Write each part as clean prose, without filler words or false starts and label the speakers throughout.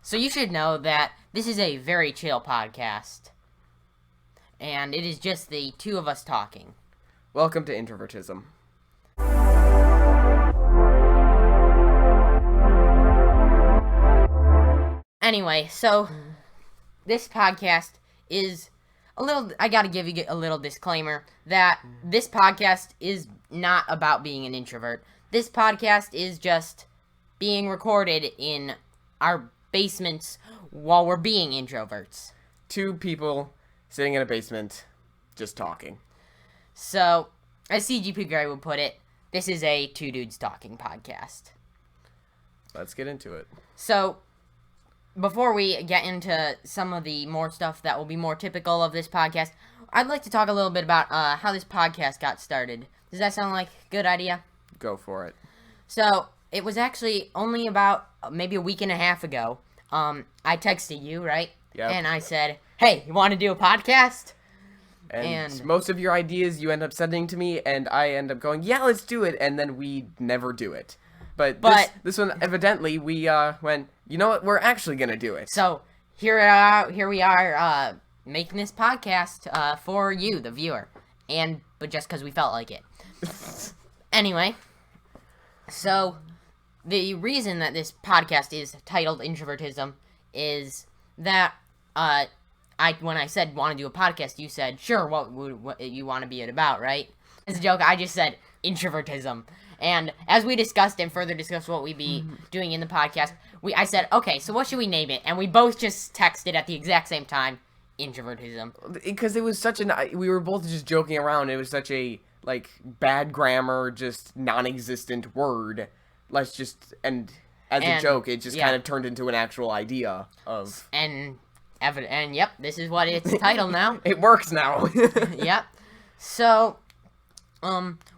Speaker 1: So you should know that this is a very chill podcast. And it is just the two of us talking.
Speaker 2: Welcome to Introvertisim.
Speaker 1: Anyway, so this podcast is I gotta give you a little disclaimer that this podcast is not about being an introvert. This podcast is just being recorded in our basements while we're being introverts.
Speaker 2: Two people sitting in a basement, just talking.
Speaker 1: So, as CGP Gray would put it, this is a two dudes talking podcast.
Speaker 2: Let's get into it.
Speaker 1: So, before we get into some of the more stuff that will be more typical of this podcast, I'd like to talk a little bit about how this podcast got started. Does that sound like a good idea?
Speaker 2: Go for it.
Speaker 1: So, it was actually only about maybe a week and a half ago. I texted you, right?
Speaker 2: Yep.
Speaker 1: And I said, hey, you want to do a podcast?
Speaker 2: And most of your ideas you end up sending to me, and I end up going, yeah, let's do it, and then we never do it. But this one, evidently, we went, you know what, we're actually going to do it.
Speaker 1: So, here we are making this podcast for you, the viewer. But just because we felt like it. Anyway, so the reason that this podcast is titled Introvertisim is that when I said want to do a podcast, you said, sure, what you want to be it about, right? As a joke, I just said Introvertisim. And as we discussed and further discussed what we'd be doing in the podcast, I said, okay, so what should we name it? And we both just texted at the exact same time, Introvertisim.
Speaker 2: Because it was we were both just joking around. It was such a, bad grammar, just non-existent word. And as a joke, it just kind of turned into an actual idea of...
Speaker 1: And yep, this is what it's titled now.
Speaker 2: It works now.
Speaker 1: Yep. So,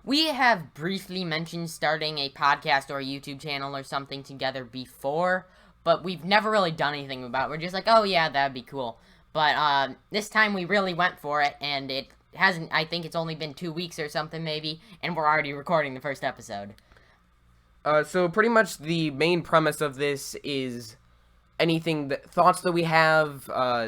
Speaker 1: we have briefly mentioned starting a podcast or a YouTube channel or something together before, but we've never really done anything about it. We're just like, oh yeah, that'd be cool. But, this time we really went for it, and it hasn't, I think it's only been 2 weeks or something maybe, and we're already recording the first episode.
Speaker 2: So pretty much the main premise of this is thoughts that we have,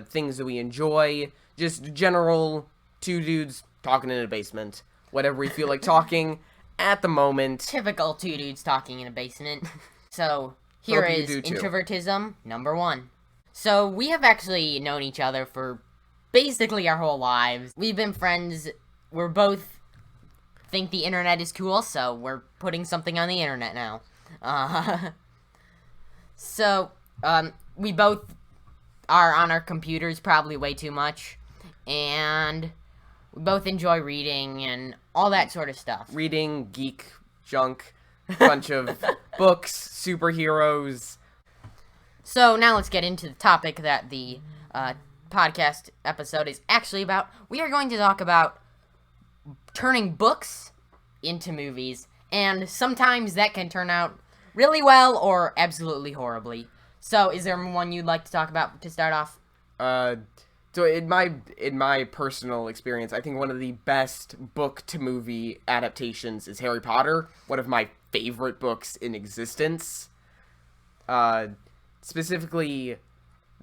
Speaker 2: things that we enjoy, just general two dudes talking in a basement. Whatever we feel like talking at the moment.
Speaker 1: Typical two dudes talking in a basement. So, here is Introvertisim number 1. So, we have actually known each other for basically our whole lives. We've been friends. We're both think the internet is cool, so we're putting something on the internet now. We both are on our computers probably way too much, and we both enjoy reading and all that sort of stuff.
Speaker 2: Reading, geek, junk, bunch of books, superheroes.
Speaker 1: So now let's get into the topic that the podcast episode is actually about. We are going to talk about turning books into movies, and sometimes that can turn out really well or absolutely horribly. So, is there one you'd like to talk about to start off?
Speaker 2: So in my personal experience, I think one of the best book-to-movie adaptations is Harry Potter, one of my favorite books in existence. Specifically,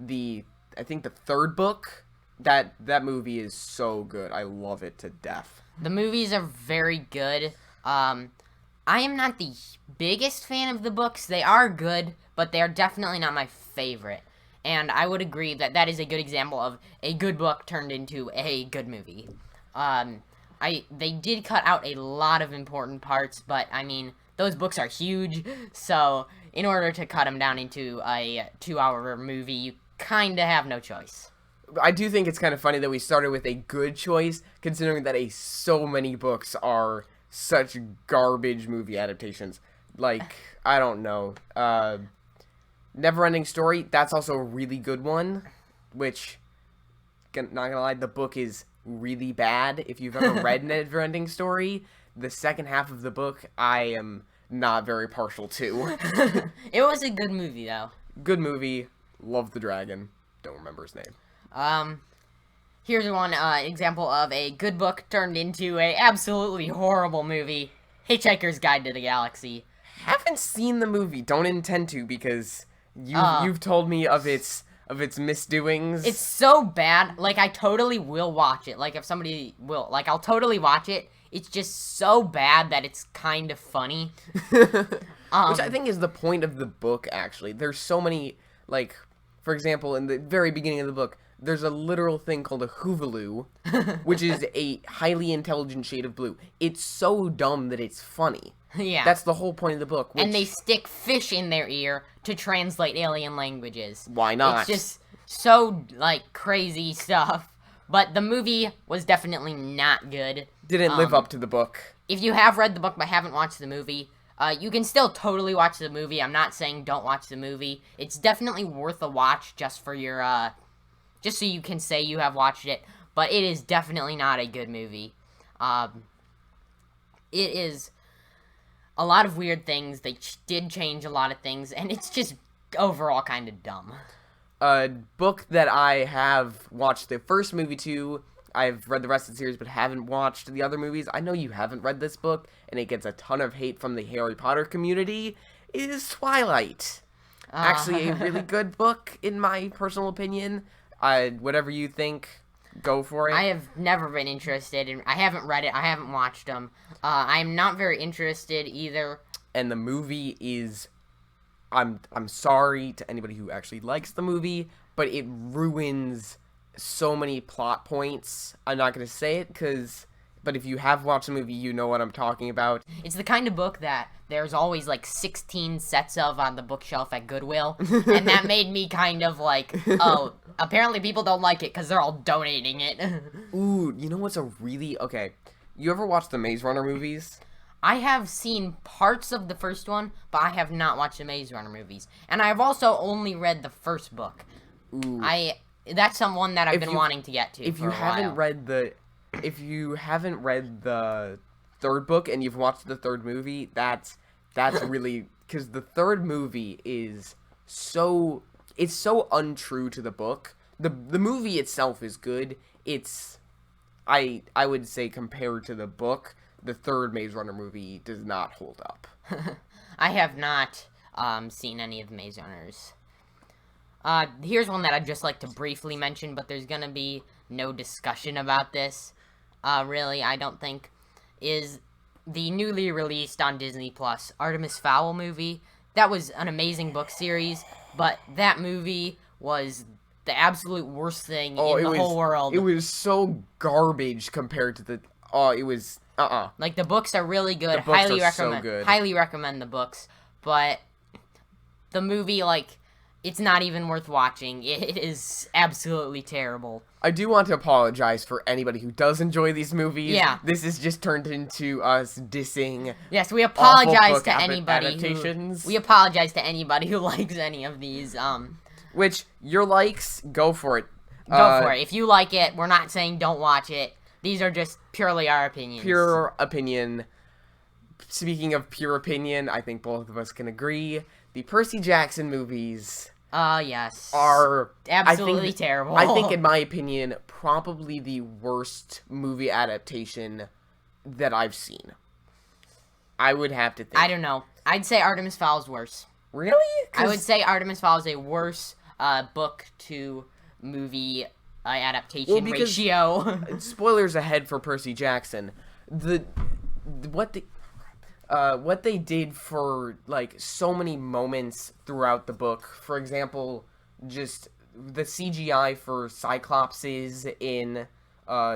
Speaker 2: I think the third book, that movie is so good. I love it to death.
Speaker 1: The movies are very good. I am not the biggest fan of the books. They are good, but they are definitely not my favorite. And I would agree that is a good example of a good book turned into a good movie. They did cut out a lot of important parts, but, I mean, those books are huge, so in order to cut them down into a 2-hour movie, you kind of have no choice.
Speaker 2: I do think it's kind of funny that we started with a good choice, considering that so many books are such garbage movie adaptations. I don't know. Neverending Story, that's also a really good one, which, not gonna lie, the book is really bad. If you've ever read Neverending Story, the second half of the book, I am not very partial to.
Speaker 1: It was a good movie, though.
Speaker 2: Good movie. Love the dragon. Don't remember his name.
Speaker 1: Here's one example of a good book turned into a absolutely horrible movie. Hitchhiker's Guide to the Galaxy.
Speaker 2: Haven't seen the movie. Don't intend to, because You've told me of its misdoings.
Speaker 1: It's so bad. Like, I totally will watch it. Like, if somebody will, like, I'll totally watch it. It's just so bad that it's kind of funny.
Speaker 2: Which I think is the point of the book, actually. There's so many, like, for example, in the very beginning of the book, there's a literal thing called a hoovaloo, which is a highly intelligent shade of blue. It's so dumb that it's funny.
Speaker 1: Yeah.
Speaker 2: That's the whole point of the book.
Speaker 1: And they stick fish in their ear to translate alien languages.
Speaker 2: Why not?
Speaker 1: It's just so, like, crazy stuff. But the movie was definitely not good.
Speaker 2: Didn't live up to the book.
Speaker 1: If you have read the book but haven't watched the movie, you can still totally watch the movie. I'm not saying don't watch the movie. It's definitely worth a watch just for your, just so you can say you have watched it. But it is definitely not a good movie. It is a lot of weird things. They did change a lot of things, and it's just overall kind of dumb.
Speaker 2: A book that I have watched the first movie to, I've read the rest of the series but haven't watched the other movies. I know you haven't read this book, and it gets a ton of hate from the Harry Potter community, is Twilight. Actually, a really good book, in my personal opinion. Whatever you think, go for it.
Speaker 1: I have never been interested in. I haven't read it. I haven't watched them. I'm not very interested either.
Speaker 2: And the movie is, I'm sorry to anybody who actually likes the movie, but it ruins so many plot points. I'm not going to say it, but if you have watched the movie, you know what I'm talking about.
Speaker 1: It's the kind of book that there's always, like, 16 sets of on the bookshelf at Goodwill, and that made me kind of like, oh, apparently people don't like it because they're all donating it.
Speaker 2: Ooh, you know what's a really... Okay, you ever watch the Maze Runner movies?
Speaker 1: I have seen parts of the first one, but I have not watched the Maze Runner movies. And I've also only read the first book.
Speaker 2: Ooh.
Speaker 1: That's someone that I've been wanting to get to
Speaker 2: If
Speaker 1: for
Speaker 2: you
Speaker 1: a
Speaker 2: haven't
Speaker 1: while.
Speaker 2: read the third book and you've watched the third movie, that's really... Because the third movie is so... It's so untrue to the book. The movie itself is good. It's... I would say compared to the book, the third Maze Runner movie does not hold up.
Speaker 1: I have not seen any of the Maze Runners. Here's one that I'd just like to briefly mention, but there's gonna be no discussion about this. Really, I don't think, is the newly released on Disney Plus Artemis Fowl movie. That was an amazing book series, but that movie was the absolute worst thing in the whole world.
Speaker 2: It was so garbage compared to the... Oh, it was...
Speaker 1: Like, the books are really good.
Speaker 2: The books are so good.
Speaker 1: Highly recommend the books, but the movie, like... It's not even worth watching. It is absolutely terrible. I
Speaker 2: do want to apologize for anybody who does enjoy these movies.
Speaker 1: Yeah.
Speaker 2: This has just turned into us dissing.
Speaker 1: Yes, we apologize to
Speaker 2: adaptations.
Speaker 1: We apologize to anybody who likes any of these.
Speaker 2: Which, your likes, go for it.
Speaker 1: Go for it. If you like it, we're not saying don't watch it. These are just purely our opinions.
Speaker 2: Pure opinion. Speaking of pure opinion, I think both of us can agree. The Percy Jackson movies...
Speaker 1: yes.
Speaker 2: Are
Speaker 1: absolutely terrible.
Speaker 2: I think, in my opinion, probably the worst movie adaptation that I've seen. I would have to think.
Speaker 1: I don't know. I'd say Artemis Fowl is worse.
Speaker 2: Really?
Speaker 1: I would say Artemis Fowl is a worse book to movie adaptation ratio.
Speaker 2: Spoilers ahead for Percy Jackson. What they did for, like, so many moments throughout the book. For example, just the CGI for Cyclopses in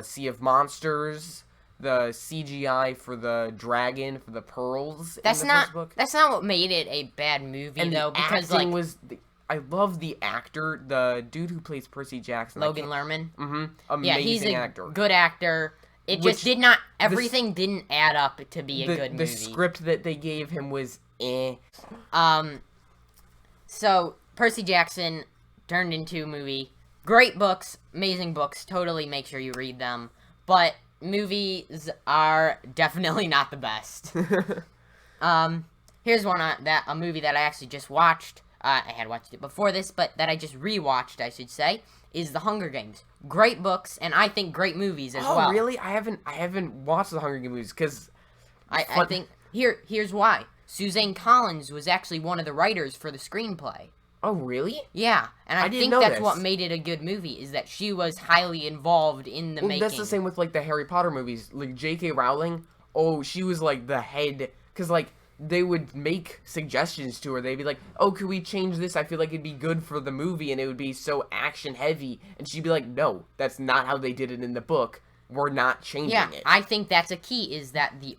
Speaker 2: Sea of Monsters. The CGI for the dragon, for the pearls in the first book.
Speaker 1: That's not what made it a bad movie,
Speaker 2: and
Speaker 1: though, because, like...
Speaker 2: I love the actor, the dude who plays Percy Jackson.
Speaker 1: Logan Lerman?
Speaker 2: Mm-hmm. Amazing actor.
Speaker 1: Yeah, he's a good actor. It just did not... Everything didn't add up to be a good movie.
Speaker 2: The script that they gave him was eh.
Speaker 1: So, Percy Jackson turned into a movie. Great books. Amazing books. Totally make sure you read them. But movies are definitely not the best. Here's one a movie that I actually just watched. I had watched it before this, but that I just rewatched, I should say, is The Hunger Games. Great books, and I think great movies as well.
Speaker 2: Oh, really? I haven't watched The Hunger Games movies, because...
Speaker 1: I think... Here's why. Suzanne Collins was actually one of the writers for the screenplay.
Speaker 2: Oh, really?
Speaker 1: Yeah, and I
Speaker 2: didn't
Speaker 1: think
Speaker 2: know
Speaker 1: that's
Speaker 2: this.
Speaker 1: what made it a good movie, is that she was highly involved in the
Speaker 2: Well,
Speaker 1: making.
Speaker 2: that's the same with, like, the Harry Potter movies. Like, J.K. Rowling, oh, she was, like, the head. Because, like, they would make suggestions to her. They'd be like, oh, could we change this? I feel like it'd be good for the movie, and it would be so action-heavy. And she'd be like, no, that's not how they did it in the book. We're not changing it.
Speaker 1: I think that's a key, is that the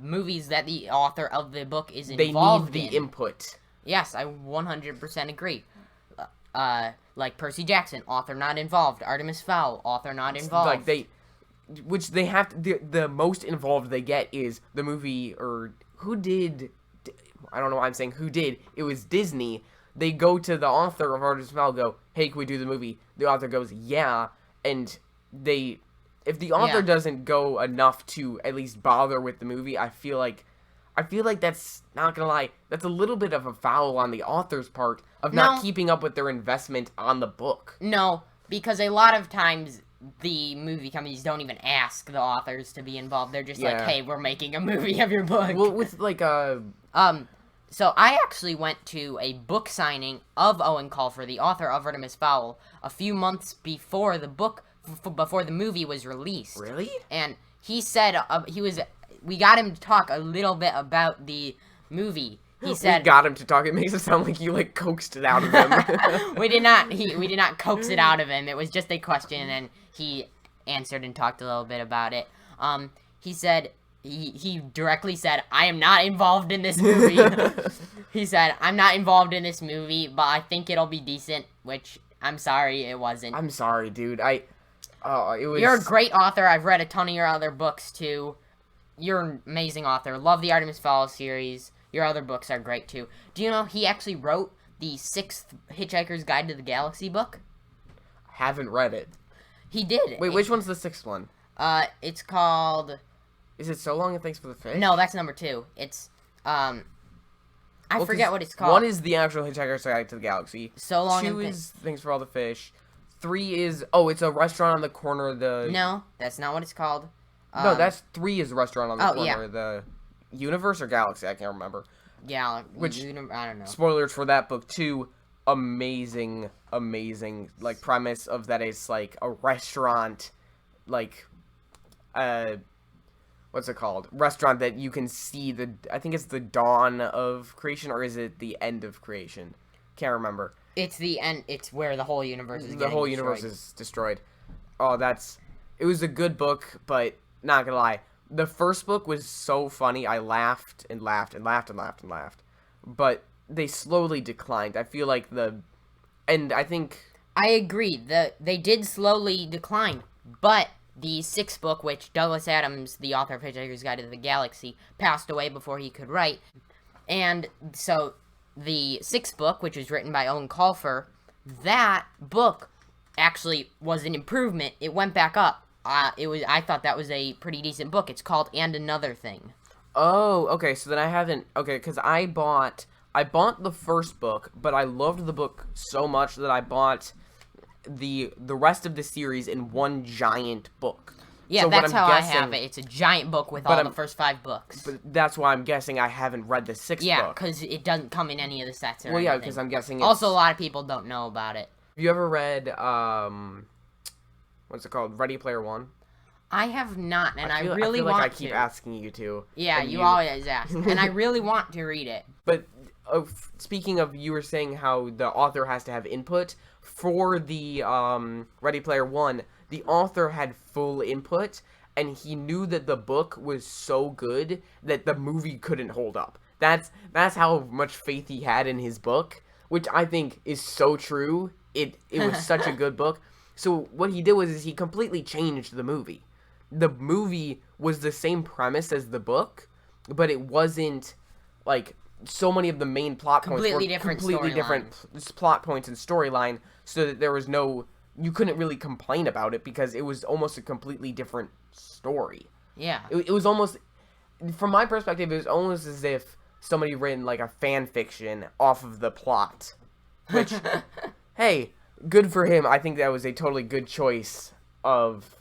Speaker 1: movies that the author of the book is
Speaker 2: They
Speaker 1: involved
Speaker 2: need the
Speaker 1: in.
Speaker 2: input.
Speaker 1: Yes, I 100% agree. Like Percy Jackson, author not involved. Artemis Fowl, author not involved.
Speaker 2: Like, which they have to, the most involved they get is the movie, or who did, I don't know why I'm saying who did, it was Disney. They go to the author of Artemis Fowl, go, hey, can we do the movie? The author goes, yeah, and if the author doesn't go enough to at least bother with the movie, I feel like that's, not gonna lie, that's a little bit of a foul on the author's part of not keeping up with their investment on the book.
Speaker 1: No, because a lot of times the movie companies don't even ask the authors to be involved. They're just like, hey, we're making a movie of your book.
Speaker 2: Well, with, like,
Speaker 1: So I actually went to a book signing of Owen Colfer, the author of Artemis Fowl, a few months before the book, before the movie was released.
Speaker 2: Really?
Speaker 1: And he said, we got him to talk a little bit about the movie. He said,
Speaker 2: we got him to talk. It makes it sound like you, like, coaxed it out of him.
Speaker 1: we did not coax it out of him. It was just a question, and he answered and talked a little bit about it. He said, he directly said, I am not involved in this movie. He said, I'm not involved in this movie, but I think it'll be decent, which I'm sorry it wasn't.
Speaker 2: I'm sorry, dude. It was...
Speaker 1: You're a great author. I've read a ton of your other books, too. You're an amazing author. Love the Artemis Fowl series. Your other books are great, too. Do you know he actually wrote the 6th Hitchhiker's Guide to the Galaxy book?
Speaker 2: Haven't read it.
Speaker 1: He did.
Speaker 2: Wait, which one's the 6th one?
Speaker 1: It's called...
Speaker 2: Is it So Long and Thanks for the Fish?
Speaker 1: No, that's number 2. It's, I forget what it's called.
Speaker 2: 1 is the actual Hitchhiker's Guide to the Galaxy.
Speaker 1: So Long
Speaker 2: 2
Speaker 1: and
Speaker 2: is Thanks for All the Fish. 3 is... Oh, it's a restaurant on the corner of the...
Speaker 1: No, that's not what it's called.
Speaker 2: No, that's 3 is a restaurant on the corner
Speaker 1: yeah.
Speaker 2: of the Universe or Galaxy, I can't remember.
Speaker 1: Yeah,
Speaker 2: which,
Speaker 1: I don't know.
Speaker 2: Spoilers for that book, too. Amazing, like, premise of that it's, like, a restaurant, like, what's it called? Restaurant that you can see I think it's the dawn of creation, or is it the end of creation? Can't remember.
Speaker 1: It's the end, it's where the whole universe is
Speaker 2: The whole universe is destroyed. Oh, it was a good book, but, not gonna lie, the first book was so funny, I laughed and laughed and laughed and laughed and laughed. But they slowly declined. I feel like and I think...
Speaker 1: I agree, they did slowly decline, but the 6th book, which Douglas Adams, the author of Hitchhiker's Guide to the Galaxy, passed away before he could write, and so the 6th book, which was written by Owen Colfer, that book actually was an improvement. It went back up. I thought that was a pretty decent book. It's called And Another Thing.
Speaker 2: Oh, okay, so then I haven't... Okay, because I bought the first book, but I loved the book so much that I bought the rest of the series in one giant book.
Speaker 1: Yeah, so that's how I have it. It's a giant book with all the first 5 books.
Speaker 2: But that's why I'm guessing I haven't read the 6th book.
Speaker 1: Yeah, because it doesn't come in any of the sets or anything.
Speaker 2: Yeah, because I'm guessing
Speaker 1: Also, a lot of people don't know about it.
Speaker 2: Have you ever read, what's it called? Ready Player One?
Speaker 1: I have not, and I really
Speaker 2: feel
Speaker 1: want to.
Speaker 2: I keep asking you to.
Speaker 1: Yeah, you always ask, and I really want to read it.
Speaker 2: But speaking of, you were saying how the author has to have input. For the Ready Player One, the author had full input, and he knew that the book was so good that the movie couldn't hold up. That's how much faith he had in his book, which I think is so true. It was such a good book. So what he did was he completely changed the movie. The movie was the same premise as the book, but it wasn't, like, so many of the main plot points were completely different plot points and storyline, so that there was you couldn't really complain about it because it was almost a completely different story.
Speaker 1: Yeah.
Speaker 2: It was almost, from my perspective, it was almost as if somebody written, like, a fan fiction off of the plot. Which, hey, good for him. I think that was a totally good choice of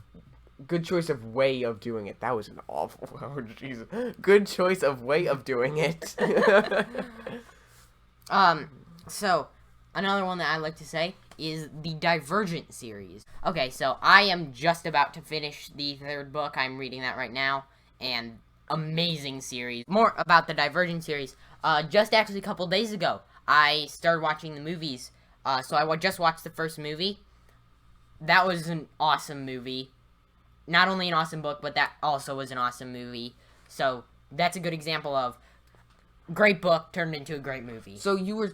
Speaker 2: way of doing it. That was an awful, oh Jesus. Good choice of way of doing it.
Speaker 1: So another one that I like to say is the Divergent series. Okay, so I am just about to finish the third book. I'm reading that right now, and amazing series. More about the Divergent series. Just actually a couple days ago, I started watching the movies. So I just watched the first movie. That was an awesome movie. Not only an awesome book, but that also was an awesome movie. So that's a good example of great book turned into a great movie.
Speaker 2: So you were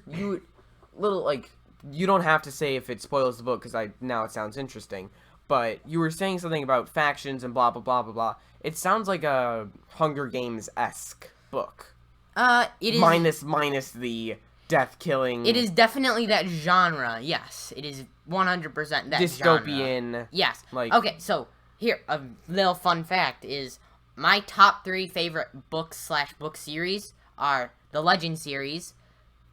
Speaker 2: little like, you don't have to say if it spoils the book because now it sounds interesting. But you were saying something about factions and blah blah blah blah blah. It sounds like a Hunger Games-esque book.
Speaker 1: It is
Speaker 2: minus the death killing.
Speaker 1: It is definitely that genre. Yes, it is 100% that
Speaker 2: dystopian.
Speaker 1: Genre. Yes.
Speaker 2: Like,
Speaker 1: okay, so here a little fun fact is my top 3 favorite books/book series are the Legend series,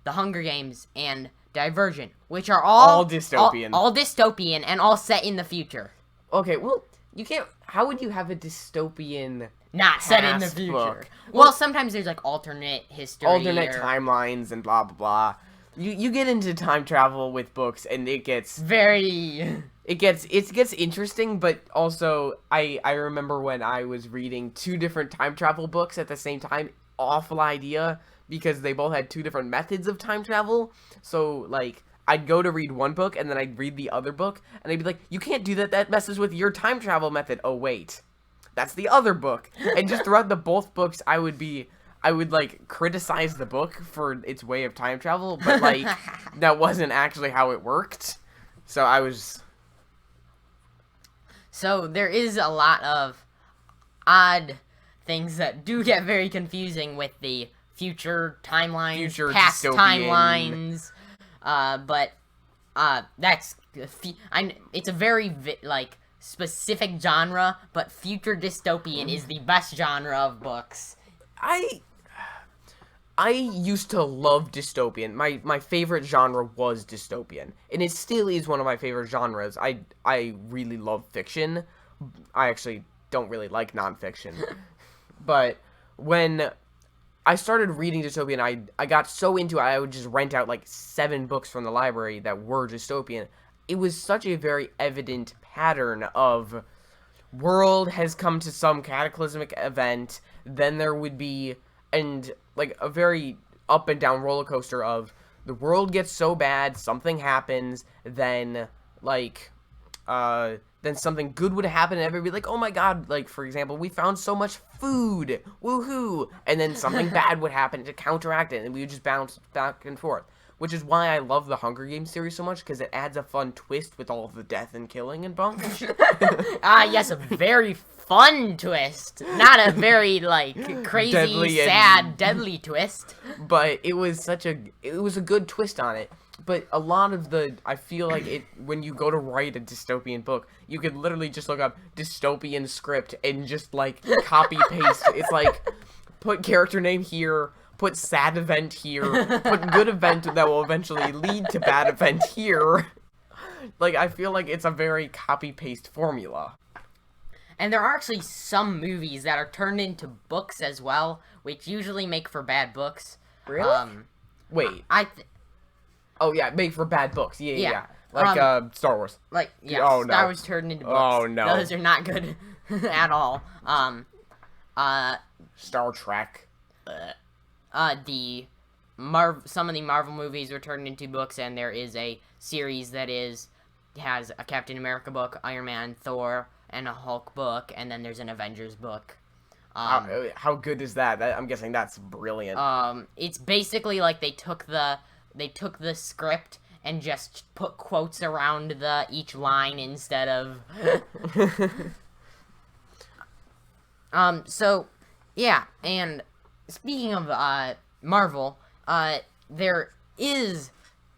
Speaker 1: the Hunger Games, and Divergent, which are all
Speaker 2: dystopian.
Speaker 1: All dystopian and all set in the future.
Speaker 2: Okay, well, you can't. How would you have a dystopian
Speaker 1: not set in the future?
Speaker 2: Book?
Speaker 1: Well, sometimes there's like alternate history,
Speaker 2: timelines, and blah blah blah. You get into time travel with books, and it gets
Speaker 1: very.
Speaker 2: It gets interesting, but also I remember when I was reading 2 different time travel books at the same time. Awful idea, because they both had 2 different methods of time travel. So like, I'd go to read one book and then I'd read the other book, and I'd be like, you can't do that, that messes with your time travel method. Oh wait, that's the other book. And just throughout the both books, I would like criticize the book for its way of time travel, but like that wasn't actually how it worked.
Speaker 1: So there is a lot of odd things that do get very confusing with the future timelines, past
Speaker 2: dystopian
Speaker 1: timelines, but that's it's a very specific genre, but future dystopian is the best genre of books.
Speaker 2: I used to love dystopian. My favorite genre was dystopian, and it still is one of my favorite genres. I really love fiction. I actually don't really like nonfiction. But when I started reading dystopian, I got so into it, I would just rent out like 7 books from the library that were dystopian. It was such a very evident pattern of world has come to some cataclysmic event, then there would be, and like a very up and down roller coaster of the world gets so bad, something happens, then like then something good would happen, and everybody would be like, oh my god, like, for example, we found so much food, woohoo, and then something bad would happen to counteract it, and we would just bounce back and forth, which is why I love the Hunger Games series so much, because it adds a fun twist with all of the death and killing and bunch.
Speaker 1: Yes, a very fun twist, not a very, like, crazy,
Speaker 2: deadly
Speaker 1: sad, deadly twist.
Speaker 2: But it was a good twist on it. But a lot of I feel like when you go to write a dystopian book, you could literally just look up dystopian script and just, like, copy paste. It's like, put character name here, put sad event here, put good event that will eventually lead to bad event here. Like, I feel like it's a very copy-paste formula.
Speaker 1: And there are actually some movies that are turned into books as well, which usually make for bad books.
Speaker 2: Really? Wait. Oh, yeah, make for bad books. Yeah. Like, Star Wars.
Speaker 1: Like, yeah,
Speaker 2: oh,
Speaker 1: Star
Speaker 2: no.
Speaker 1: Wars turned into books.
Speaker 2: Oh, no.
Speaker 1: Those are not good at all.
Speaker 2: Star Trek.
Speaker 1: Some of the Marvel movies were turned into books, and there is a series that has a Captain America book, Iron Man, Thor, and a Hulk book, and then there's an Avengers book.
Speaker 2: How good is that? I'm guessing that's brilliant.
Speaker 1: It's basically like they took the script and just put quotes around each line instead of. So, yeah, and speaking of Marvel, there is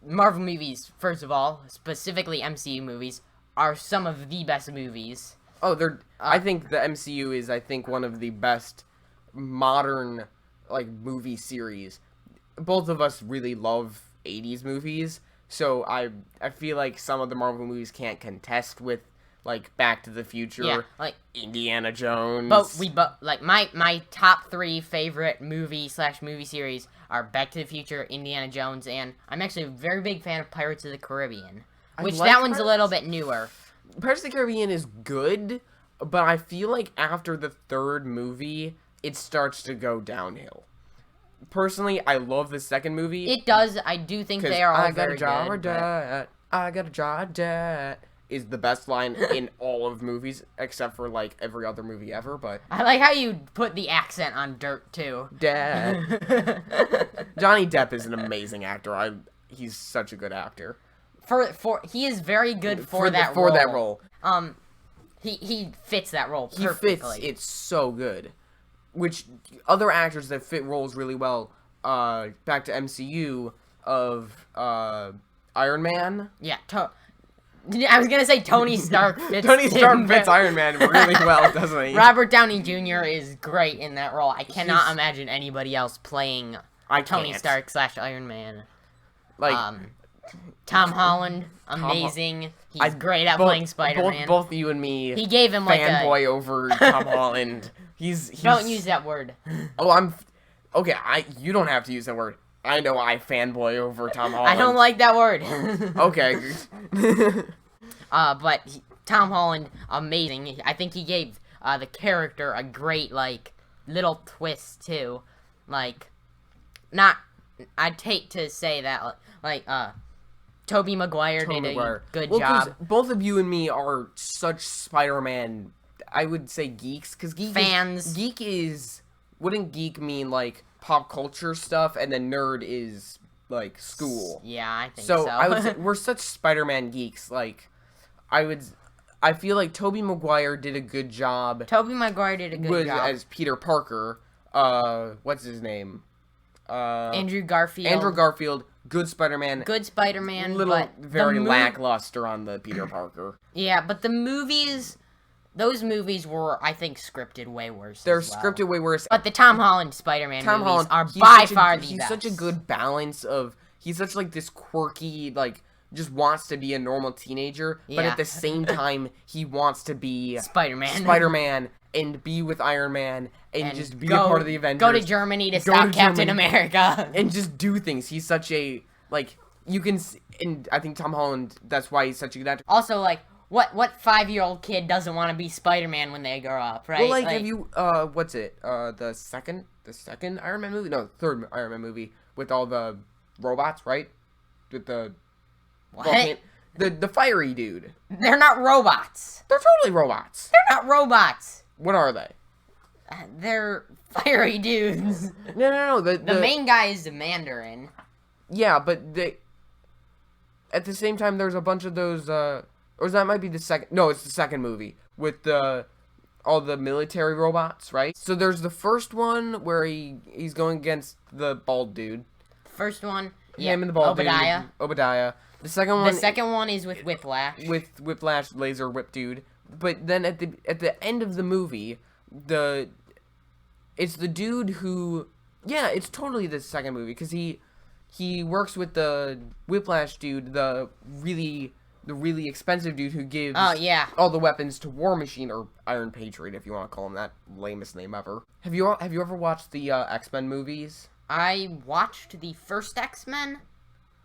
Speaker 1: Marvel movies. First of all, specifically MCU movies, are some of the best movies.
Speaker 2: Oh, I think the MCU is, one of the best modern, like, movie series. Both of us really love 80s movies, so I feel like some of the Marvel movies can't contest with, like Back to the Future,
Speaker 1: Yeah, like
Speaker 2: Indiana Jones.
Speaker 1: But like my top 3 favorite movie/movie series are Back to the Future, Indiana Jones, and I'm actually a very big fan of Pirates of the Caribbean, which
Speaker 2: like
Speaker 1: that one's a little bit newer.
Speaker 2: Pirates of the Caribbean is good, but I feel like after the 3rd movie, it starts to go downhill. Personally, I love the 2nd movie.
Speaker 1: It does. I do think they are all very good.
Speaker 2: I gotta draw that is the best line in all of movies, except for like every other movie ever. But
Speaker 1: I like how you put the accent on dirt too.
Speaker 2: Dad. Johnny Depp is an amazing actor. He's such a good actor.
Speaker 1: He is very good for that role. He fits that role perfectly.
Speaker 2: He fits it so good. Which other actors that fit roles really well, back to MCU of Iron Man.
Speaker 1: Yeah, I was gonna say Tony Stark fits
Speaker 2: Tony Stark fits Iron Man really well, doesn't he?
Speaker 1: Robert Downey Jr. is great in that role. I cannot imagine anybody else playing Tony Stark / Iron Man.
Speaker 2: Like
Speaker 1: Tom Holland, amazing. He's great at playing Spider-Man.
Speaker 2: Both you and me.
Speaker 1: He gave him like
Speaker 2: fanboy over Tom Holland. He's
Speaker 1: Don't use that word.
Speaker 2: Oh, okay. You don't have to use that word. I know I fanboy over Tom Holland.
Speaker 1: I don't like that word.
Speaker 2: Okay.
Speaker 1: But Tom Holland, amazing. I think he gave the character a great like little twist too. Like, I'd hate to say that Tobey Maguire did a good job.
Speaker 2: Both of you and me are such Spider-Man, I would say geeks, because
Speaker 1: fans.
Speaker 2: Wouldn't geek mean like pop culture stuff, and then nerd is like school.
Speaker 1: Yeah, I think so.
Speaker 2: I would say we're such Spider-Man geeks. Like, I feel like Tobey Maguire did a good job.
Speaker 1: Tobey Maguire did a good job
Speaker 2: as Peter Parker. What's his name?
Speaker 1: Andrew Garfield.
Speaker 2: Andrew Garfield. Good Spider-Man.
Speaker 1: Good Spider-Man.
Speaker 2: Very lackluster on the Peter Parker.
Speaker 1: Yeah, but those movies were, I think, scripted way worse.
Speaker 2: They're scripted way worse.
Speaker 1: But the Tom Holland Spider-Man movies are by far the best.
Speaker 2: He's such a good balance of... He's such, like, this quirky, like, just wants to be a normal teenager, but at the same time, he wants to be... Spider-Man, and be with Iron Man, and just be a part of the Avengers.
Speaker 1: Go to Germany to stop Captain America.
Speaker 2: And just do things. He's such a, like, you can... And I think Tom Holland, that's why he's such a good actor.
Speaker 1: Also, like... What 5-year-old kid doesn't want to be Spider-Man when they grow up, right?
Speaker 2: Well, like have you, what's it, the second Iron Man movie? No, third Iron Man movie with all the robots, right? With the...
Speaker 1: What?
Speaker 2: The fiery dude.
Speaker 1: They're not robots.
Speaker 2: They're totally robots.
Speaker 1: They're not robots.
Speaker 2: What are they?
Speaker 1: They're fiery dudes.
Speaker 2: No. The
Speaker 1: main guy is the Mandarin.
Speaker 2: Yeah, but at the same time, there's a bunch of those, or that might be the second... No, it's the second movie with all the military robots, right? So there's the first one where he's going against the bald dude.
Speaker 1: First one,
Speaker 2: him and the bald dude. Obadiah. The second one
Speaker 1: is with Whiplash.
Speaker 2: With Whiplash, laser whip dude. But then at the end of the movie, it's the dude who... Yeah, it's totally the second movie because he works with the Whiplash dude, the really expensive dude who gives all the weapons to War Machine, or Iron Patriot, if you want to call him that lamest name ever. Have you ever watched the X-Men movies?
Speaker 1: I watched the first X-Men,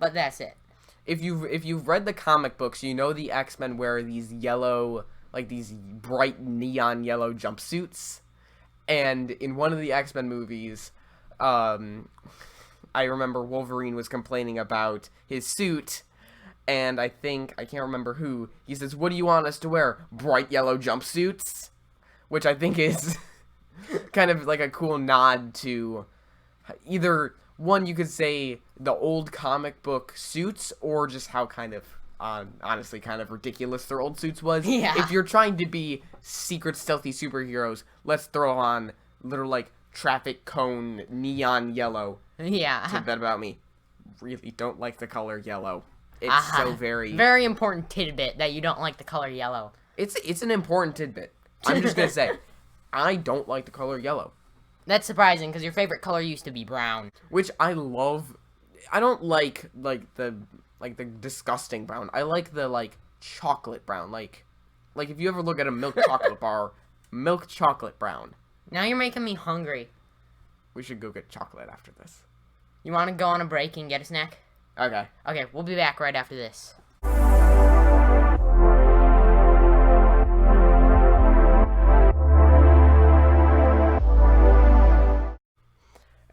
Speaker 1: but that's it.
Speaker 2: If you've read the comic books, you know the X-Men wear these yellow, like these bright neon yellow jumpsuits, and in one of the X-Men movies, I remember Wolverine was complaining about his suit. And I can't remember who, he says, "What do you want us to wear? Bright yellow jumpsuits?" Which I think is kind of like a cool nod to either, one, you could say the old comic book suits, or just how kind of, honestly, kind of ridiculous their old suits was.
Speaker 1: Yeah.
Speaker 2: If you're trying to be secret stealthy superheroes, let's throw on little, like, traffic cone neon yellow.
Speaker 1: Yeah.
Speaker 2: Said that about me. Really don't like the color yellow. It's so
Speaker 1: very important tidbit that you don't like the color yellow.
Speaker 2: It's an important tidbit. I'm just gonna say, I don't like the color yellow.
Speaker 1: That's surprising because your favorite color used to be brown,
Speaker 2: which I love. I don't like the disgusting brown. I like the chocolate brown, like Like, if you ever look at a milk chocolate bar, milk chocolate brown.
Speaker 1: Now you're making me hungry.
Speaker 2: We should go get chocolate after this.
Speaker 1: You want to go on a break and get a snack?
Speaker 2: Okay.
Speaker 1: Okay, we'll be back right after this.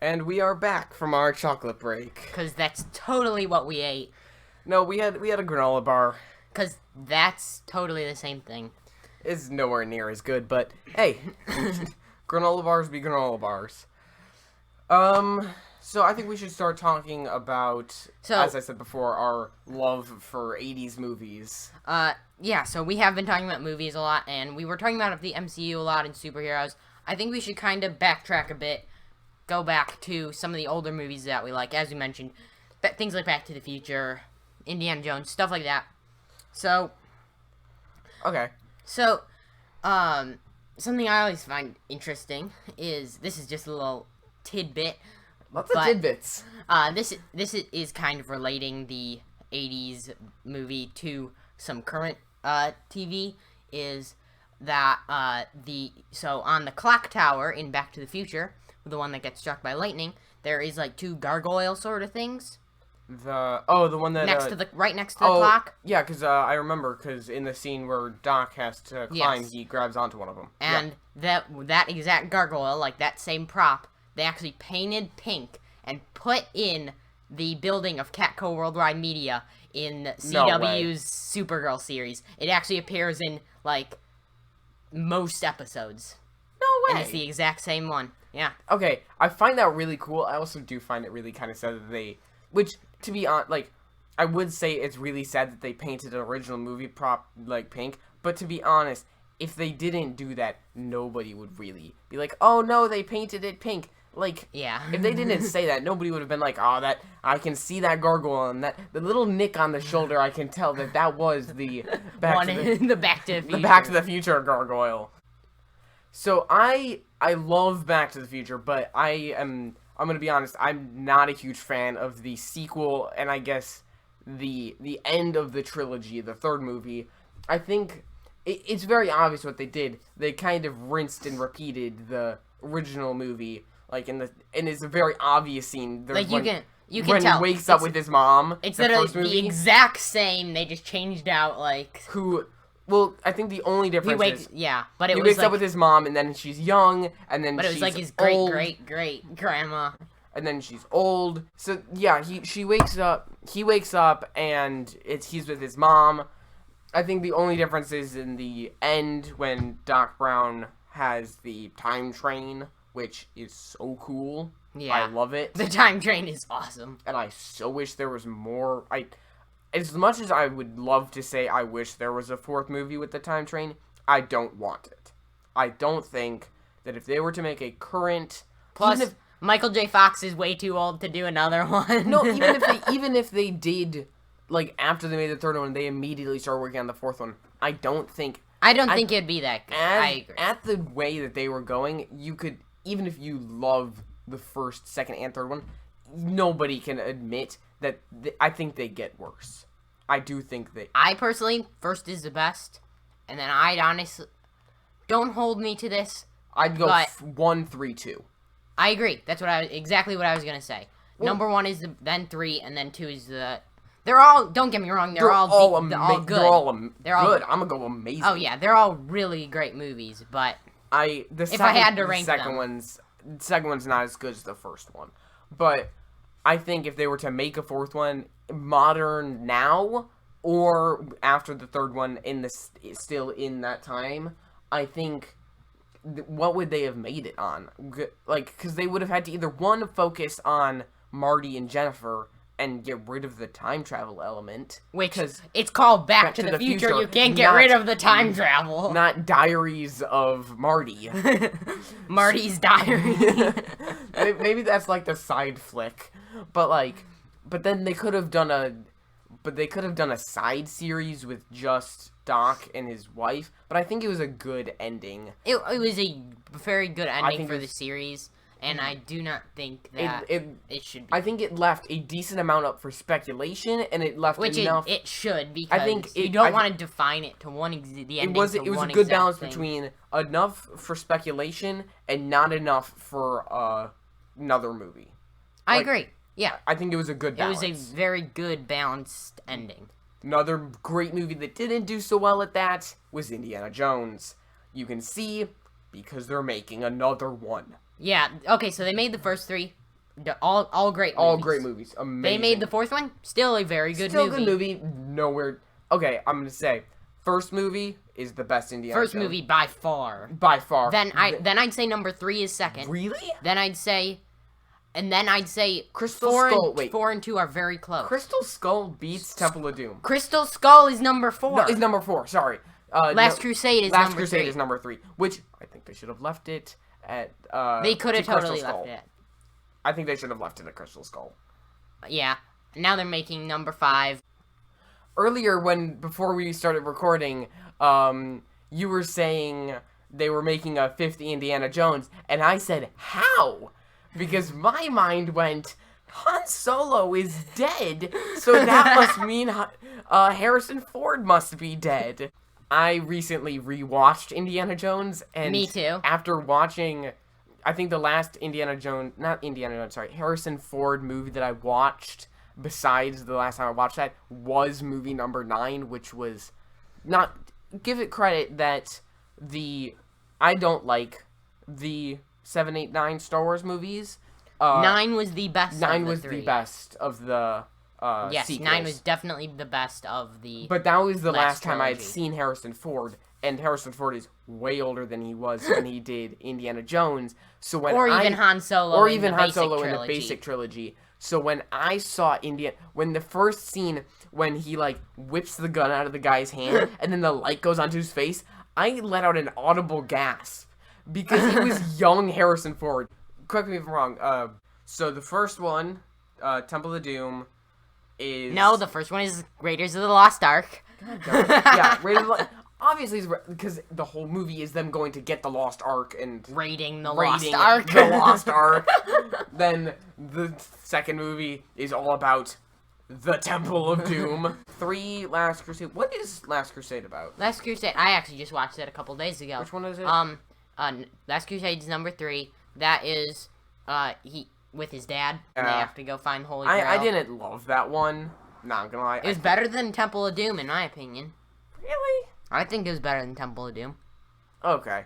Speaker 2: And we are back from our chocolate break.
Speaker 1: Because that's totally what we ate.
Speaker 2: No, we had a granola bar.
Speaker 1: Because that's totally the same thing.
Speaker 2: It's nowhere near as good, but hey, granola bars be granola bars. So I think we should start talking about, as I said before, our love for 80s movies.
Speaker 1: Yeah, so we have been talking about movies a lot, and we were talking about the MCU a lot and superheroes. I think we should kind of backtrack a bit, go back to some of the older movies that we like, as we mentioned, things like Back to the Future, Indiana Jones, stuff like that. So,
Speaker 2: okay.
Speaker 1: So, something I always find interesting is, this is just a little tidbit.
Speaker 2: Lots of tidbits.
Speaker 1: This is kind of relating the 80s movie to some current TV, is that so on the clock tower in Back to the Future, the one that gets struck by lightning, there is like two gargoyle sort of things.
Speaker 2: The one that
Speaker 1: right next to the clock.
Speaker 2: Yeah, because I remember, because in the scene where Doc has to climb, he grabs onto one of them.
Speaker 1: And that exact gargoyle, like that same prop, they actually painted pink and put in the building of Catco Worldwide Media in CW's Supergirl series. It actually appears in like most episodes.
Speaker 2: No way.
Speaker 1: And it's the exact same one. Yeah.
Speaker 2: Okay, I find that really cool. I also do find it really kind of sad that they, which, to be honest, like, I would say it's really sad that they painted an original movie prop, like, pink, but to be honest, if they didn't do that, nobody would really be like, oh no, they painted it pink. Like,
Speaker 1: yeah.
Speaker 2: If they didn't say that, nobody would have been like, oh, that, I can see that gargoyle, and that, the little nick on the shoulder, I can tell that was the
Speaker 1: Back to the Future.
Speaker 2: The Back to the Future gargoyle. So, I love Back to the Future, but I'm gonna be honest, I'm not a huge fan of the sequel, and I guess the end of the trilogy, the third movie. I think it's very obvious what they did. They kind of rinsed and repeated the original movie, like and it's a very obvious scene.
Speaker 1: Like you can
Speaker 2: when
Speaker 1: tell.
Speaker 2: He wakes up with his mom.
Speaker 1: Instead of the exact same, they just changed out like
Speaker 2: who. Well, I think the only difference is...
Speaker 1: Yeah, but
Speaker 2: he wakes up with his mom, and then she's young, and then
Speaker 1: but it was like his great-great-great-grandma.
Speaker 2: And then she's old. So, yeah, he wakes up, and he's with his mom. I think the only difference is in the end, when Doc Brown has the time train, which is so cool. Yeah. I love it.
Speaker 1: The time train is awesome.
Speaker 2: And I so wish there was more... As much as I would love to say I wish there was a fourth movie with the time train, I don't want it. I don't think that if they were to make a current...
Speaker 1: Plus, Michael J. Fox is way too old to do another one.
Speaker 2: No, even if they did, like, after they made the third one, they immediately started working on the fourth one, I don't think
Speaker 1: it'd be that good. I agree.
Speaker 2: At the way that they were going, you could, even if you love the first, second, and third one, nobody can admit that I think they get worse. I do think they...
Speaker 1: I personally, first is the best, and then I'd honestly... Don't hold me to this.
Speaker 2: I'd go 1, 3, 2.
Speaker 1: I agree. That's exactly what I was going to say. Well, number 1 is then 3, and then 2 is the... They're all... Don't get me wrong, they're all good.
Speaker 2: They're all good. I'm going to go amazing.
Speaker 1: Oh, yeah, they're all really great movies, but... if I had to rank them...
Speaker 2: The second one's not as good as the first one. But... I think if they were to make a fourth one, modern now, or after the third one still in that time, I think, what would they have made it on? Like, because they would have had to either, one, focus on Marty and Jennifer, and get rid of the time travel element.
Speaker 1: Which, it's called Back to the Future. You can't get rid of the time travel.
Speaker 2: Not Diaries of Marty.
Speaker 1: Marty's Diary.
Speaker 2: Maybe that's like the side flick. But then they could have done a side series with just Doc and his wife. But I think it was a good ending.
Speaker 1: It was a very good ending for the series. and I do not think that it should be.
Speaker 2: I think it left a decent amount up for speculation, and it left enough.
Speaker 1: It should, because
Speaker 2: I think
Speaker 1: you don't want to define it to one the ending.
Speaker 2: It was a good balance between enough for speculation and not enough for another movie.
Speaker 1: I agree. Yeah,
Speaker 2: I think it was a good balance.
Speaker 1: It was a very good balanced ending.
Speaker 2: Another great movie that didn't do so well at that was Indiana Jones. You can see, because they're making another one.
Speaker 1: Yeah, okay, so they made the first three. All great movies.
Speaker 2: All great movies. Amazing.
Speaker 1: They made the fourth one. Still a very good movie.
Speaker 2: Still a good movie. Nowhere. Okay, I'm going to say, first movie is the best Indiana Jones.
Speaker 1: First movie by far.
Speaker 2: By far.
Speaker 1: Then I'd say number 3 is second.
Speaker 2: Really?
Speaker 1: Then I'd say
Speaker 2: Crystal
Speaker 1: 4
Speaker 2: Skull.
Speaker 1: and,
Speaker 2: Wait.
Speaker 1: 4 and 2 are very close.
Speaker 2: Crystal Skull beats Temple of Doom.
Speaker 1: Crystal Skull is number 4.
Speaker 2: No, is number 4. Sorry.
Speaker 1: Last Crusade is number 3.
Speaker 2: Last Crusade is number 3, which I think they should have left it at.
Speaker 1: They could have totally left it.
Speaker 2: I think they should have left it at Crystal Skull.
Speaker 1: Yeah. Now they're making number 5.
Speaker 2: Earlier, before we started recording, you were saying they were making a 5th Indiana Jones, and I said, how? Because my mind went, Han Solo is dead, so that must mean Harrison Ford must be dead. I recently rewatched Indiana Jones, and
Speaker 1: me too.
Speaker 2: After watching, I think the last Harrison Ford movie that I watched, besides the last time I watched that, was movie number 9, which was not, give it credit that I don't like the 7, 8, 9 Star Wars movies.
Speaker 1: 9 was the best.
Speaker 2: 9 was the best of the
Speaker 1: yes,
Speaker 2: sequels.
Speaker 1: 9 was definitely the best of the.
Speaker 2: But that was the last time I had
Speaker 1: trilogy.
Speaker 2: seen Harrison Ford, and Harrison Ford is way older than he was when he did Indiana Jones. So when
Speaker 1: even Han Solo,
Speaker 2: or
Speaker 1: in
Speaker 2: even
Speaker 1: the
Speaker 2: Han
Speaker 1: basic
Speaker 2: Solo in the
Speaker 1: trilogy.
Speaker 2: basic trilogy. So when I saw when the first scene when he whips the gun out of the guy's hand and then the light goes onto his face, I let out an audible gasp because he was young Harrison Ford. Correct me if I'm wrong. So the first one, Temple of Doom, is
Speaker 1: No, the first one is Raiders of the Lost Ark.
Speaker 2: yeah, obviously, because the whole movie is them going to get the Lost Ark and
Speaker 1: raiding the
Speaker 2: raiding
Speaker 1: Lost Ark.
Speaker 2: the Lost Ark. Then the second movie is all about the Temple of Doom. 3, Last Crusade. What is Last Crusade about?
Speaker 1: Last Crusade. I actually just watched it a couple days ago.
Speaker 2: Which one is it?
Speaker 1: Last Crusade is number 3. That is he with his dad. And they have to go find Holy Grail.
Speaker 2: I didn't love that one. Not gonna lie.
Speaker 1: It was better than Temple of Doom, in my opinion.
Speaker 2: Really?
Speaker 1: I think it was better than Temple of Doom.
Speaker 2: Okay.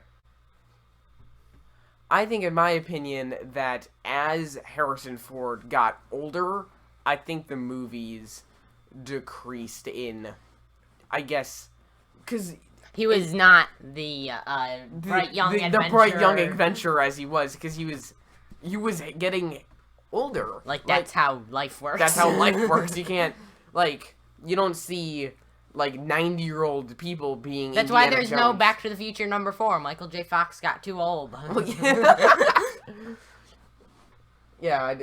Speaker 2: I think, in my opinion, that as Harrison Ford got older, I think the movies decreased in, I guess, because
Speaker 1: he was not the bright young adventurer.
Speaker 2: The bright young adventurer as he was, because he was getting older.
Speaker 1: That's how life works.
Speaker 2: That's how life works. You can't, you don't see 90-year-old people being
Speaker 1: That's
Speaker 2: Indiana
Speaker 1: why there's
Speaker 2: Jones.
Speaker 1: no Back to the Future number 4. Michael J. Fox got too old.
Speaker 2: Yeah,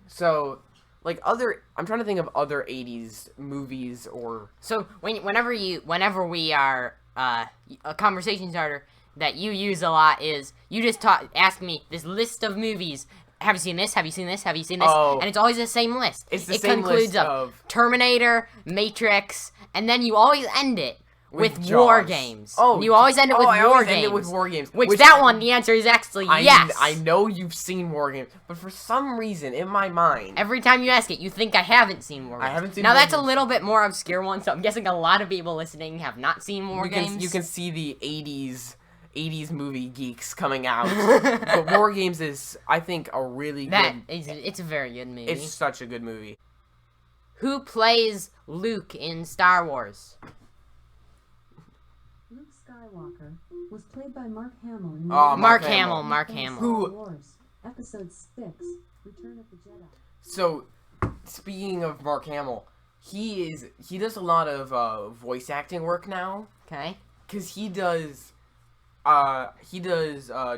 Speaker 2: so, I'm trying to think of other 80s movies or...
Speaker 1: So, whenever we are, a conversation starter that you use a lot is, you just ask me this list of movies. Have you seen this? Have you seen this? Have you seen this?
Speaker 2: Oh.
Speaker 1: And it's always the same list.
Speaker 2: It's the same list of...
Speaker 1: Terminator, Matrix, and then you always end it with
Speaker 2: Jaws.
Speaker 1: WarGames.
Speaker 2: Oh,
Speaker 1: you always end it with
Speaker 2: I always
Speaker 1: WarGames.
Speaker 2: end it with WarGames.
Speaker 1: Which that one, the answer is actually yes.
Speaker 2: I know you've seen WarGames, but for some reason, in my mind...
Speaker 1: Every time you ask it, you think I haven't seen WarGames.
Speaker 2: I haven't seen
Speaker 1: Now, that's a
Speaker 2: WarGames.
Speaker 1: little bit more obscure one, so I'm guessing a lot of people listening have not seen WarGames.
Speaker 2: You can see the 80s movie geeks coming out. But WarGames is, I think, a really good...
Speaker 1: It's a very good movie.
Speaker 2: It's such a good movie.
Speaker 1: Who plays Luke in Star Wars?
Speaker 3: Luke Skywalker was played by Mark Hamill in
Speaker 1: Mark Hamill.
Speaker 2: Who-
Speaker 3: Wars, Episode 6, Return of the Jedi.
Speaker 2: So, speaking of Mark Hamill, he does a lot of voice acting work now.
Speaker 1: Okay.
Speaker 2: Because he does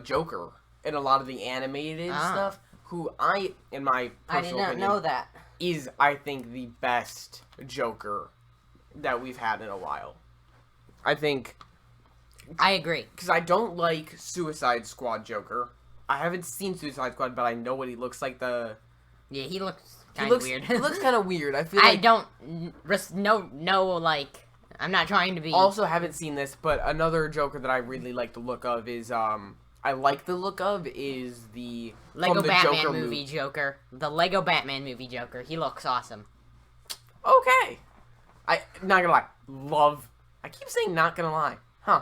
Speaker 2: Joker in a lot of the animated stuff, who in my personal opinion,
Speaker 1: that.
Speaker 2: is, I think, the best Joker that we've had in a while. I think...
Speaker 1: I agree.
Speaker 2: Because I don't like Suicide Squad Joker. I haven't seen Suicide Squad, but I know what he looks like.
Speaker 1: Yeah, he looks kind of weird.
Speaker 2: He looks kind of weird. I feel
Speaker 1: I
Speaker 2: like
Speaker 1: don't like. I'm not trying to be.
Speaker 2: also haven't seen this, but another Joker that I really like the look of is the
Speaker 1: Lego
Speaker 2: from the
Speaker 1: Batman
Speaker 2: Joker
Speaker 1: movie Joker. The Lego Batman movie Joker. He looks awesome.
Speaker 2: Okay. Not gonna lie. I keep saying not gonna lie. Huh.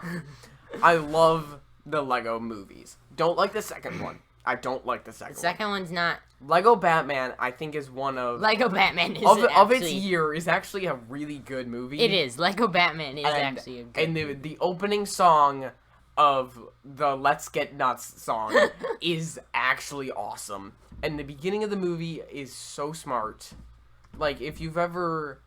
Speaker 2: I love the Lego movies. Don't like the second one. I don't like the second
Speaker 1: The second one's not.
Speaker 2: Lego Batman, I think, is one of...
Speaker 1: Lego Batman is
Speaker 2: of its year, is actually a really good movie.
Speaker 1: It is. Lego Batman is actually a good
Speaker 2: And the opening song of the Let's Get Nuts song is actually awesome. And the beginning of the movie is so smart. Like, if you've ever...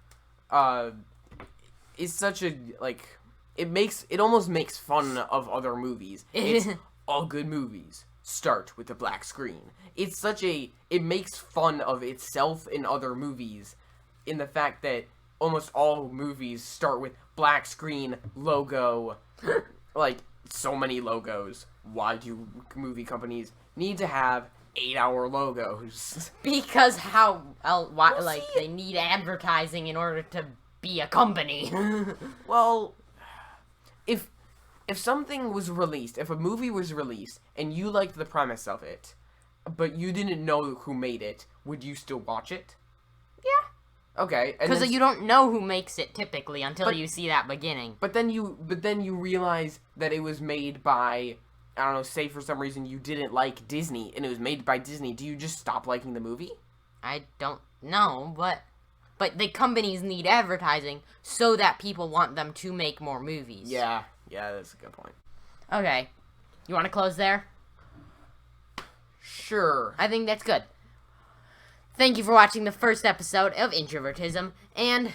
Speaker 2: it's such a, like... It almost makes fun of other movies. It's all good movies start with a black screen. It's such a... It makes fun of itself in other movies in the fact that almost all movies start with black screen, logo, like, so many logos. Why do movie companies need to have 8-hour logos?
Speaker 1: Because they need advertising in order to be a company.
Speaker 2: Well, if something was released, if a movie was released, and you liked the premise of it, but you didn't know who made it, would you still watch it?
Speaker 1: Yeah.
Speaker 2: Okay.
Speaker 1: Because you don't know who makes it typically until you see that beginning.
Speaker 2: But then you realize that it was made by, I don't know, say for some reason you didn't like Disney, and it was made by Disney. Do you just stop liking the movie?
Speaker 1: I don't know, but the companies need advertising so that people want them to make more movies.
Speaker 2: Yeah, that's a good point.
Speaker 1: Okay. You want to close there?
Speaker 2: Sure.
Speaker 1: I think that's good. Thank you for watching the first episode of Introvertisim, and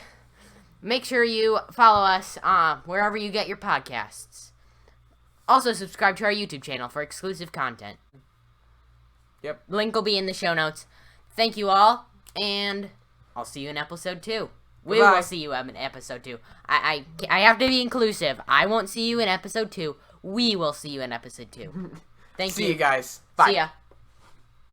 Speaker 1: make sure you follow us wherever you get your podcasts. Also, subscribe to our YouTube channel for exclusive content.
Speaker 2: Yep.
Speaker 1: Link will be in the show notes. Thank you all, and I'll see you in episode 2. We
Speaker 2: Goodbye.
Speaker 1: will see you in episode 2. I have to be inclusive. I won't see you in episode 2. We will see you in episode 2. Thank you.
Speaker 2: See you guys. Bye.
Speaker 1: See ya.